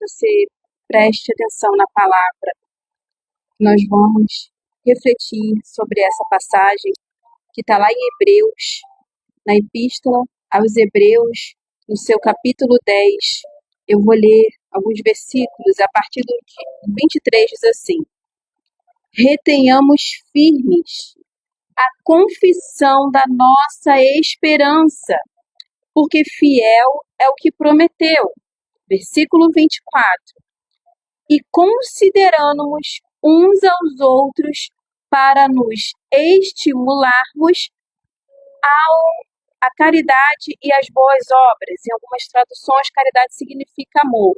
você preste atenção na palavra. Nós vamos refletir sobre essa passagem que está lá em Hebreus, na Epístola aos Hebreus, no seu capítulo 10. Eu vou ler alguns versículos a partir do 23, diz assim: retenhamos firmes a confissão da nossa esperança, porque fiel é o que prometeu. Versículo 24. E consideramos uns aos outros para nos estimularmos a caridade e as boas obras. Em algumas traduções, caridade significa amor,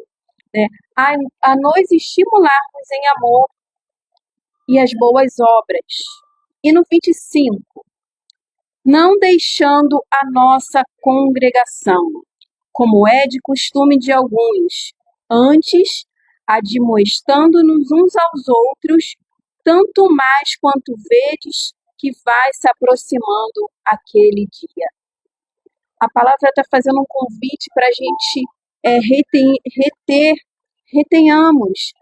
né? A nos estimularmos em amor e as boas obras. E no 25, não deixando a nossa congregação, como é de costume de alguns, antes admoestando-nos uns aos outros, tanto mais quanto vedes que vai se aproximando aquele dia. A palavra está fazendo um convite para a gente retenhamos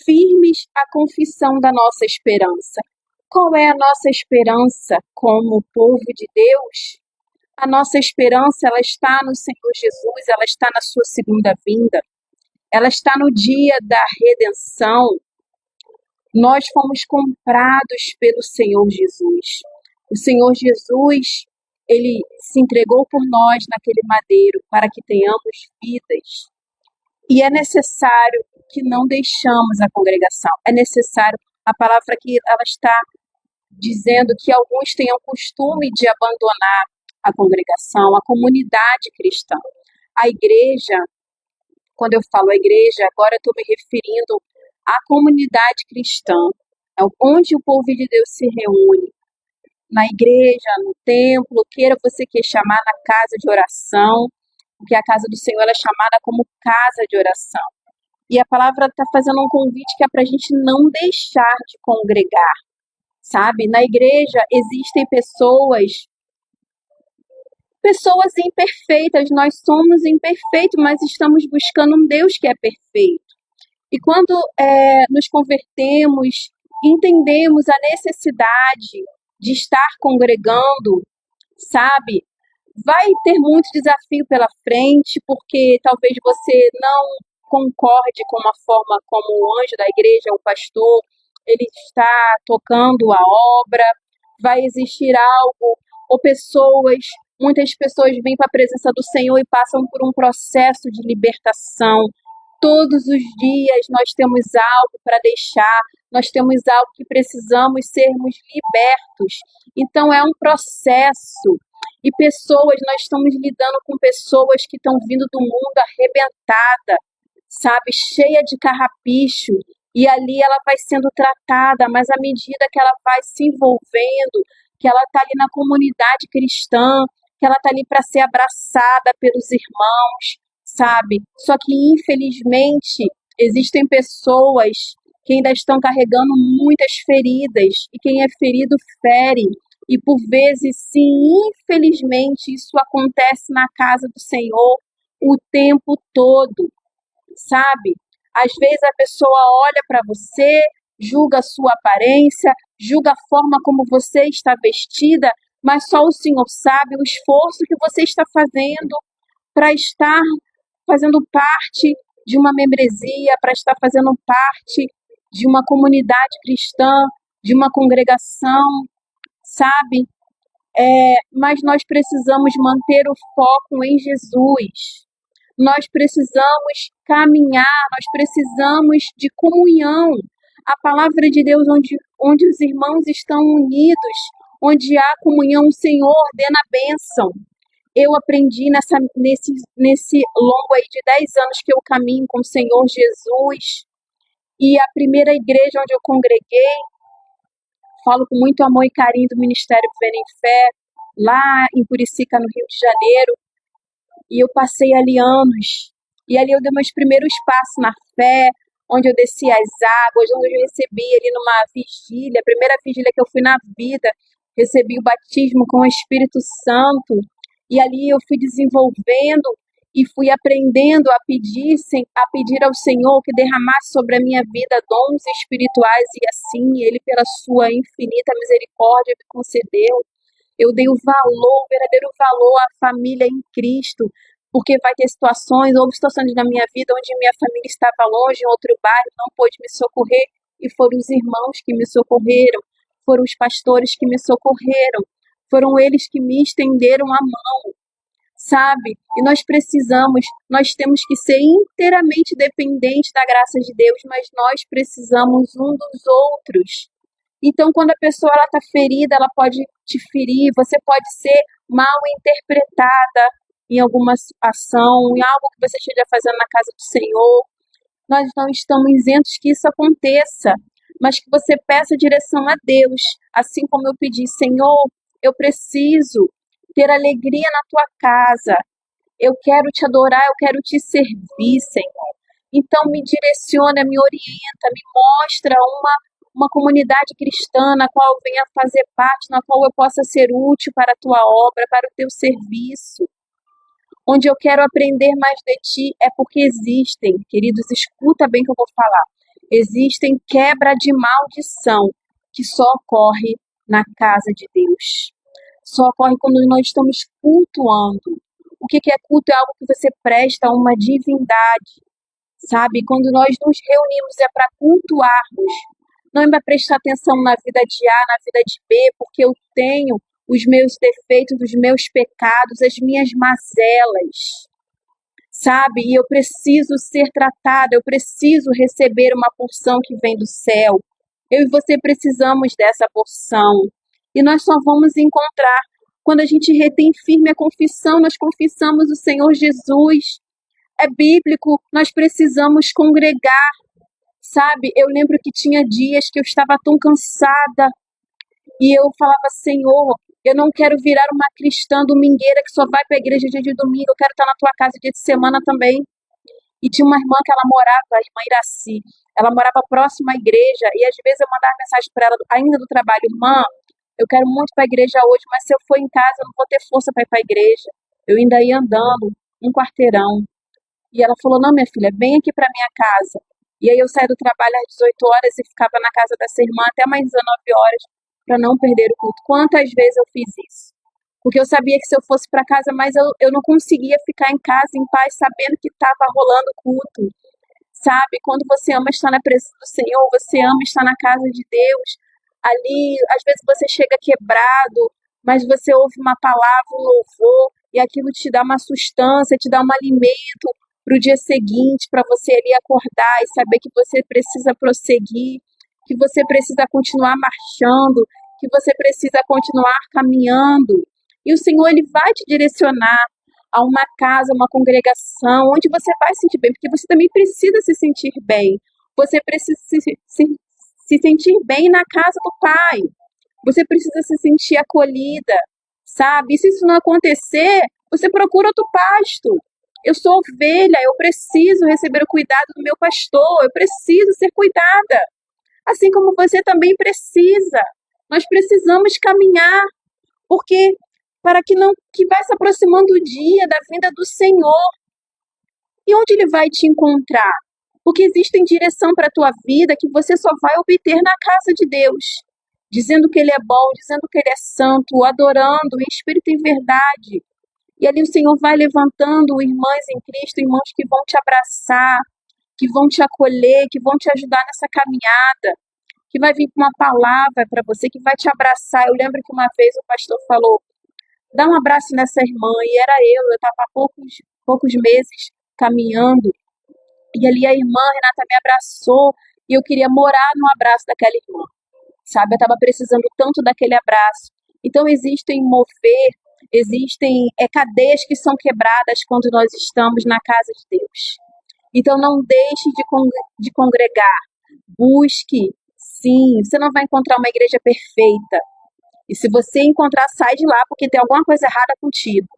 firmes a confissão da nossa esperança. Qual é a nossa esperança como povo de Deus? A nossa esperança, ela está no Senhor Jesus, ela está na sua segunda vinda, ela está no dia da redenção. Nós fomos comprados pelo Senhor Jesus. O Senhor Jesus, ele se entregou por nós naquele madeiro para que tenhamos vidas. E é necessário que não deixamos a congregação. É necessário, a palavra aqui, ela está dizendo que alguns tenham costume de abandonar a congregação, a comunidade cristã. A igreja, quando eu falo a igreja, agora eu estou me referindo à comunidade cristã, onde o povo de Deus se reúne. Na igreja, no templo, queira você que chamar na casa de oração, porque a casa do Senhor é chamada como casa de oração. E a palavra está fazendo um convite que é para a gente não deixar de congregar, sabe? Na igreja existem pessoas imperfeitas, nós somos imperfeitos, mas estamos buscando um Deus que é perfeito. E quando nos convertemos, entendemos a necessidade de estar congregando, sabe? Vai ter muito desafio pela frente, porque talvez você não concorde com a forma como o anjo da igreja, o pastor, ele está tocando a obra. Vai existir algo, ou muitas pessoas vêm para a presença do Senhor e passam por um processo de libertação. Todos os dias nós temos algo para deixar, nós temos algo que precisamos sermos libertos. Então é um processo. E nós estamos lidando com pessoas que estão vindo do mundo arrebentada, sabe, cheia de carrapicho. E ali ela vai sendo tratada, mas à medida que ela vai se envolvendo, que ela está ali na comunidade cristã, que ela está ali para ser abraçada pelos irmãos, sabe? Só que, infelizmente, existem pessoas que ainda estão carregando muitas feridas, e quem é ferido fere. E por vezes, sim, infelizmente, isso acontece na casa do Senhor o tempo todo, sabe? Às vezes a pessoa olha para você, julga a sua aparência, julga a forma como você está vestida, mas só o Senhor sabe o esforço que você está fazendo para estar fazendo parte de uma membresia, para estar fazendo parte de uma comunidade cristã, de uma congregação, sabe? Mas nós precisamos manter o foco em Jesus. Nós precisamos caminhar, nós precisamos de comunhão. A palavra de Deus, onde os irmãos estão unidos, onde há comunhão, o Senhor ordena a bênção. Eu aprendi nesse longo aí de 10 anos que eu caminho com o Senhor Jesus. E a primeira igreja onde eu congreguei, falo com muito amor e carinho do Ministério Vivendo em Fé, lá em Curicica, no Rio de Janeiro. E eu passei ali anos. E ali eu dei meus primeiros passos na fé, onde eu desci as águas, onde eu recebi ali numa vigília, a primeira vigília que eu fui na vida, recebi o batismo com o Espírito Santo. E ali eu fui desenvolvendo e fui aprendendo a pedir ao Senhor que derramasse sobre a minha vida dons espirituais, e assim Ele, pela sua infinita misericórdia, me concedeu. Eu dei o valor, o verdadeiro valor à família em Cristo, porque vai ter houve situações na minha vida onde minha família estava longe, em outro bairro, não pôde me socorrer, e foram os irmãos que me socorreram, foram os pastores que me socorreram, foram eles que me estenderam a mão, sabe? E nós temos que ser inteiramente dependentes da graça de Deus, mas nós precisamos um dos outros. Então, quando a pessoa está ferida, ela pode te ferir, você pode ser mal interpretada em alguma ação, em algo que você esteja fazendo na casa do Senhor. Nós não estamos isentos que isso aconteça, mas que você peça direção a Deus, assim como eu pedi: Senhor, eu preciso ter alegria na tua casa, eu quero te adorar, eu quero te servir, Senhor. Então me direciona, me orienta, me mostra uma comunidade cristã na qual eu venha fazer parte, na qual eu possa ser útil para a tua obra, para o teu serviço. Onde eu quero aprender mais de ti é porque existem, queridos, escuta bem o que eu vou falar, existem quebra de maldição que só ocorre na casa de Deus. Só ocorre quando nós estamos cultuando. O que é culto? É algo que você presta a uma divindade, sabe? Quando nós nos reunimos é para cultuarmos, não é para prestar atenção na vida de A, na vida de B, porque eu tenho os meus defeitos, os meus pecados, as minhas mazelas, sabe? E eu preciso ser tratada, eu preciso receber uma porção que vem do céu. Eu e você precisamos dessa porção. E nós só vamos encontrar quando a gente retém firme a confissão, nós confessamos o Senhor Jesus. É bíblico, nós precisamos congregar, sabe? Eu lembro que tinha dias que eu estava tão cansada e eu falava: Senhor, eu não quero virar uma cristã domingueira que só vai para a igreja dia de domingo, eu quero estar na tua casa dia de semana também. E tinha uma irmã que ela morava, a irmã Iraci, ela morava próxima à igreja, e às vezes eu mandava mensagem para ela, ainda do trabalho: irmã, eu quero muito ir para a igreja hoje, mas se eu for em casa, eu não vou ter força para ir para a igreja. Eu ainda ia andando um quarteirão. E ela falou: não, minha filha, vem aqui para minha casa. E aí eu saía do trabalho às 18 horas e ficava na casa dessa irmã até mais 19 horas para não perder o culto. Quantas vezes eu fiz isso? Porque eu sabia que se eu fosse para casa, mas eu não conseguia ficar em casa em paz, sabendo que estava rolando culto. Sabe? Quando você ama estar na presença do Senhor, você ama estar na casa de Deus. Ali, às vezes você chega quebrado, mas você ouve uma palavra, um louvor, e aquilo te dá uma sustância, te dá um alimento para o dia seguinte, para você ali acordar e saber que você precisa prosseguir, que você precisa continuar marchando, que você precisa continuar caminhando. E o Senhor, Ele vai te direcionar a uma casa, uma congregação, onde você vai se sentir bem, porque você também precisa se sentir bem. Você precisa se sentir bem na casa do Pai. Você precisa se sentir acolhida, sabe? E se isso não acontecer, você procura outro pasto. Eu sou ovelha, eu preciso receber o cuidado do meu pastor, eu preciso ser cuidada. Assim como você também precisa. Nós precisamos caminhar, porque para que vai se aproximando o dia da vinda do Senhor. E onde Ele vai te encontrar? Porque existe direção para a tua vida que você só vai obter na casa de Deus. Dizendo que Ele é bom, dizendo que Ele é santo, adorando em espírito e em verdade. E ali o Senhor vai levantando irmãs em Cristo, irmãos que vão te abraçar, que vão te acolher, que vão te ajudar nessa caminhada, que vai vir com uma palavra para você, que vai te abraçar. Eu lembro que uma vez o pastor falou: dá um abraço nessa irmã, e era eu estava há poucos meses caminhando, e ali a irmã Renata me abraçou, e eu queria morar no abraço daquela irmã, sabe? Eu estava precisando tanto daquele abraço. Então existem cadeias que são quebradas quando nós estamos na casa de Deus. Então não deixe de congregar, busque, sim, você não vai encontrar uma igreja perfeita, e se você encontrar, sai de lá, porque tem alguma coisa errada contigo.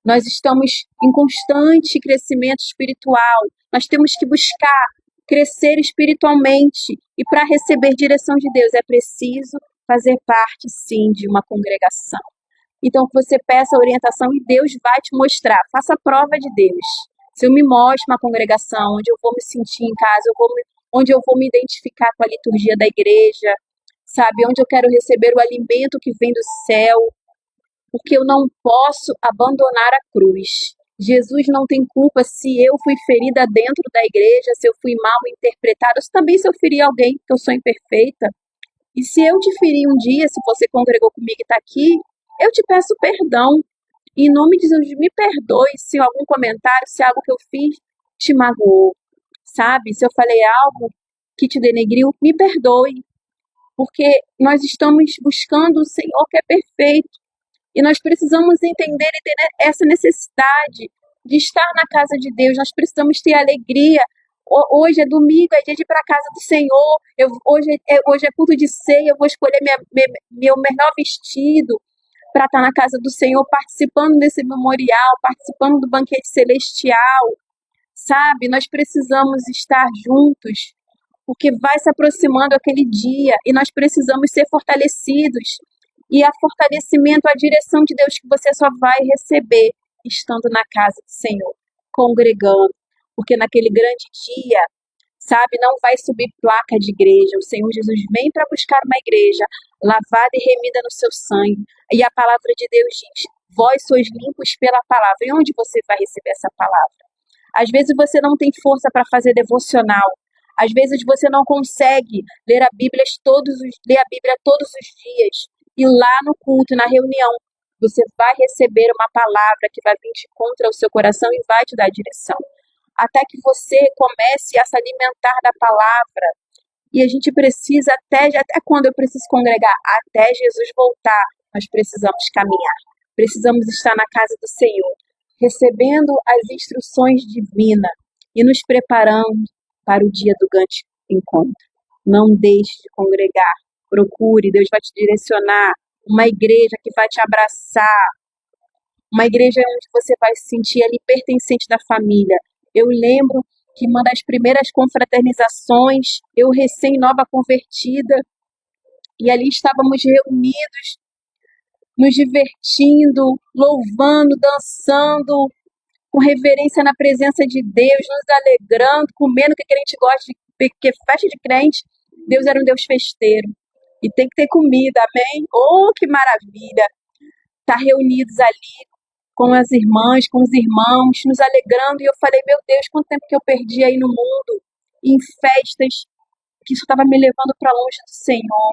Nós estamos em constante crescimento espiritual. Nós temos que buscar crescer espiritualmente. E para receber direção de Deus é preciso fazer parte, sim, de uma congregação. Então, que você peça orientação e Deus vai te mostrar. Faça a prova de Deus. Se eu me mostro uma congregação onde eu vou me sentir em casa, onde eu vou me identificar com a liturgia da igreja, sabe? Onde eu quero receber o alimento que vem do céu, porque eu não posso abandonar a cruz. Jesus não tem culpa se eu fui ferida dentro da igreja, se eu fui mal interpretada, também se eu feri alguém, que eu sou imperfeita. E se eu te feri um dia, se você congregou comigo e está aqui, eu te peço perdão. Em nome de Jesus, me perdoe se algum comentário, se algo que eu fiz te magoou, sabe? Se eu falei algo que te denegriu, me perdoe. Porque nós estamos buscando o Senhor que é perfeito. E nós precisamos entender e ter essa necessidade de estar na casa de Deus. Nós precisamos ter alegria. Hoje é domingo, é dia de ir para a casa do Senhor. Hoje é culto de ceia, eu vou escolher meu melhor vestido para estar na casa do Senhor, participando desse memorial, participando do banquete celestial. Sabe? Nós precisamos estar juntos, porque vai se aproximando aquele dia e nós precisamos ser fortalecidos. E a fortalecimento, a direção de Deus que você só vai receber estando na casa do Senhor, congregando. Porque naquele grande dia, sabe, não vai subir placa de igreja. O Senhor Jesus vem para buscar uma igreja lavada e remida no seu sangue. E a palavra de Deus diz: vós sois limpos pela palavra. E onde você vai receber essa palavra? Às vezes você não tem força para fazer devocional. Às vezes você não consegue ler a Bíblia todos os dias. E lá no culto, na reunião, você vai receber uma palavra que vai vir de contra o seu coração e vai te dar direção. Até que você comece a se alimentar da palavra. E a gente precisa, até quando eu preciso congregar? Até Jesus voltar, nós precisamos caminhar. Precisamos estar na casa do Senhor, recebendo as instruções divinas e nos preparando para o dia do grande encontro. Não deixe de congregar. Procure, Deus vai te direcionar. Uma igreja que vai te abraçar. Uma igreja onde você vai se sentir ali pertencente da família. Eu lembro que uma das primeiras confraternizações, eu recém-nova convertida, e ali estávamos reunidos, nos divertindo, louvando, dançando, com reverência na presença de Deus, nos alegrando, comendo o que a gente gosta, porque festa de crente, Deus era um Deus festeiro. E tem que ter comida, amém? Oh, que maravilha! Estar reunidos ali com as irmãs, com os irmãos, nos alegrando. E eu falei, meu Deus, quanto tempo que eu perdi aí no mundo, em festas, que isso estava me levando para longe do Senhor.